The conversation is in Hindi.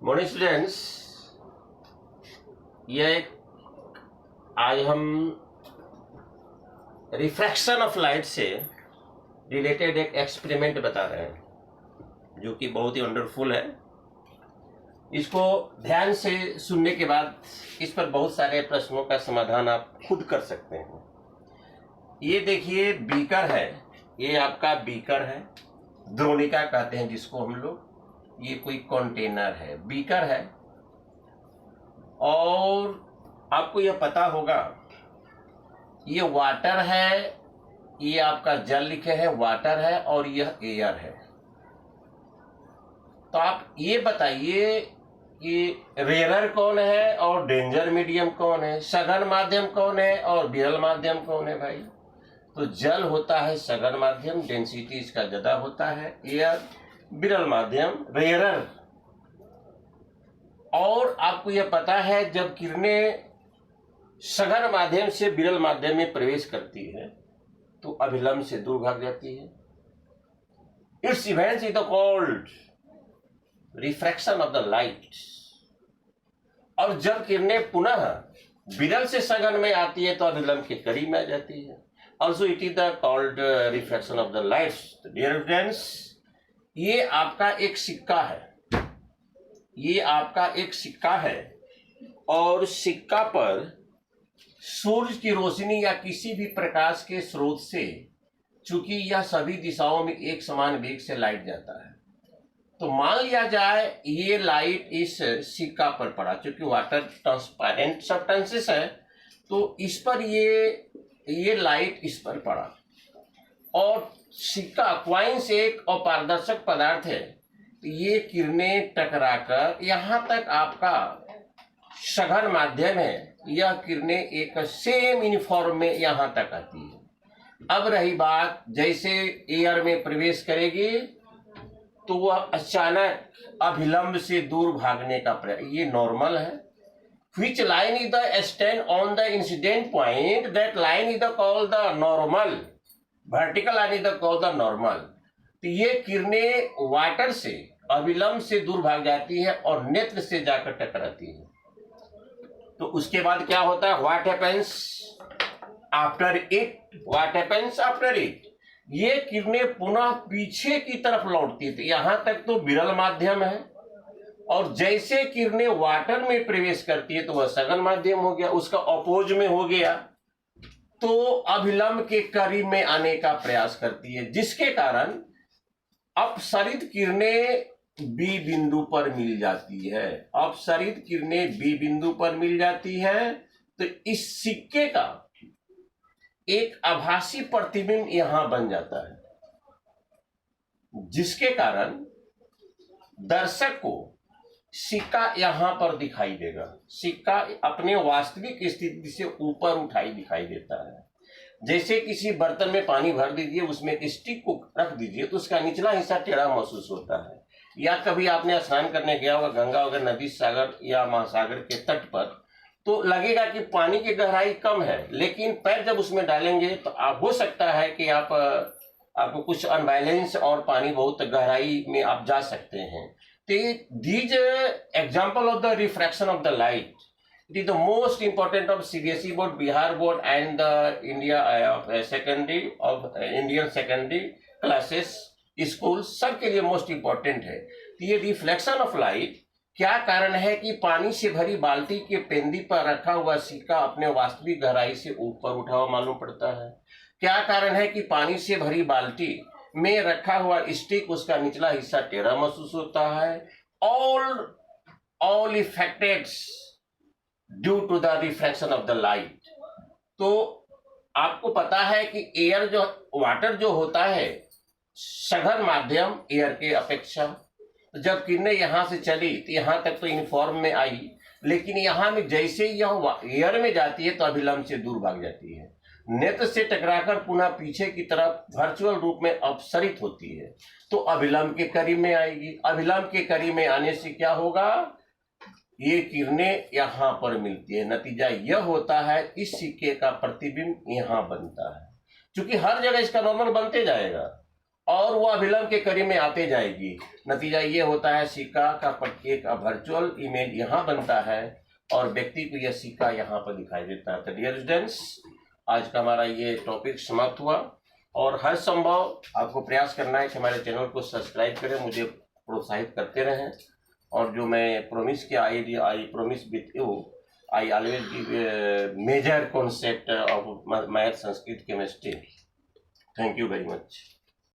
मॉर्निंग स्टूडेंट्स, आज हम रिफ्रैक्शन ऑफ लाइट से रिलेटेड एक एक्सपेरिमेंट बता रहे हैं जो कि बहुत ही वंडरफुल है। इसको ध्यान से सुनने के बाद इस पर बहुत सारे प्रश्नों का समाधान आप खुद कर सकते हैं। ये देखिए बीकर है, ये आपका बीकर है, द्रोणिका कहते हैं जिसको हम लोग। ये कोई कंटेनर है, बीकर है, और आपको यह पता होगा ये वाटर है, ये आपका जल लिखे है वाटर है, और यह एयर है। तो आप ये बताइए कि रेयर कौन है और डेंजर मीडियम कौन है, सघन माध्यम कौन है और विरल माध्यम कौन है भाई? तो जल होता है सघन माध्यम, डेंसिटी इसका ज्यादा होता है, एयर विरल माध्यम रेयरर। और आपको यह पता है जब किरणें सघन माध्यम से विरल माध्यम में प्रवेश करती है तो अभिलंब से दूर भाग जाती है। It's events is called refraction of the light. और जब किरणें पुनः विरल से सघन में आती है तो अभिलंब के करीब में आ जाती है। Also it is the called refraction of the light. Dear friends, ये आपका एक सिक्का है, ये आपका एक सिक्का है, और सिक्का पर सूरज की रोशनी या किसी भी प्रकाश के स्रोत से, चूंकि यह सभी दिशाओं में एक समान वेग से लाइट जाता है, तो मान लिया जाए ये लाइट इस सिक्का पर पड़ा, चूंकि वाटर ट्रांसपेरेंट सब्सटेंसेस है तो इस पर ये लाइट इस पर पड़ा, और सिक्का क्वाइंस एक अपारदर्शक पदार्थ है, तो ये किरणें टकराकर यहाँ तक आपका सघन माध्यम है, यह किरणें एक सेम यूनिफॉर्म में यहाँ तक आती है। अब रही बात, जैसे एयर में प्रवेश करेगी तो वह अचानक अभिलंब से दूर भागने का प्रयास, ये नॉर्मल है। Which line is the stand on the incident point? That line is the called the normal. Vertical line is the called the normal. तो ये किरणें वाटर से अभिलंब से दूर भाग जाती है और नेत्र से जाकर टकराती है। तो उसके बाद क्या होता है? What happens after it? What happens after it? ये किरणें पुनः पीछे की तरफ लौटती है। तो यहां तक तो विरल माध्यम है, और जैसे किरणें वाटर में प्रवेश करती है तो वह सघन माध्यम हो गया, उसका अपोज में हो गया, तो अभिलंब के करीब में आने का प्रयास करती है, जिसके कारण अपसरित किरणें बी बिंदु पर मिल जाती है। अपसरित किरणें बी बिंदु पर मिल जाती है, तो इस सिक्के का एक आभासी प्रतिबिंब यहां बन जाता है, जिसके कारण दर्शक को सिक्का यहां पर दिखाई देगा। सिक्का अपने वास्तविक स्थिति से ऊपर उठाई दिखाई देता है। जैसे किसी बर्तन में पानी भर दीजिए, उसमें एक स्टिक को रख दीजिए तो उसका निचला हिस्सा टेढ़ा महसूस होता है। या कभी आपने स्नान करने गया होगा गंगा वगैरह नदी, सागर या महासागर के तट पर, तो लगेगा कि पानी की गहराई कम है, लेकिन पैर जब उसमें डालेंगे तो आप हो सकता है कि आपको कुछ अनबैलेंस और पानी बहुत गहराई में आप जा सकते हैं। These example of the refraction of the light. It is the most important of CBSE board, Bihar board, and the Indian secondary classes schools, सबके लिए most important है। तो ये रिफ्लेक्शन ऑफ लाइट क्या कारण है कि पानी से भरी बाल्टी के पेंदी पर रखा हुआ सिक्का अपने वास्तविक गहराई से ऊपर उठा हुआ मालूम पड़ता है? क्या कारण है कि पानी से भरी बाल्टी में रखा हुआ स्टिक, उसका निचला हिस्सा टेढ़ा महसूस होता है? all effects due to the refraction of the light। तो आपको पता है कि एयर जो वाटर जो होता है सघन माध्यम एयर के अपेक्षा, तो जब किरणें यहां से चली तो यहां तक तो यूनिफॉर्म में आई, लेकिन यहां में जैसे यह एयर में जाती है तो अभिलंब से दूर भाग जाती है, नेत्र से टकराकर पुनः पीछे की तरफ वर्चुअल रूप में अपसरित होती है, तो अभिलंब के करीब में आएगी। अभिलंब के करीब में आने से क्या होगा? ये किरणें यहां पर मिलती है। नतीजा यह होता है इस सिक्के का प्रतिबिंब यहां बनता है, क्योंकि हर जगह इसका नॉर्मल बनते जाएगा, और वो अभिलंब के करीब में आते जाएगी। नतीजा ये होता है सिक्का का एक वर्चुअल इमेज यहाँ बनता है और व्यक्ति को यह सिक्का यहाँ पर दिखाई देता है। तो डियर स्टूडेंट्स, आज का हमारा ये टॉपिक समाप्त हुआ और हर संभव आपको प्रयास करना है कि हमारे चैनल को सब्सक्राइब करें, मुझे प्रोत्साहित करते रहें। और जो मैं प्रॉमिस किया, I promise with you, I always give major concept of math, Sanskrit, chemistry. Thank you very much.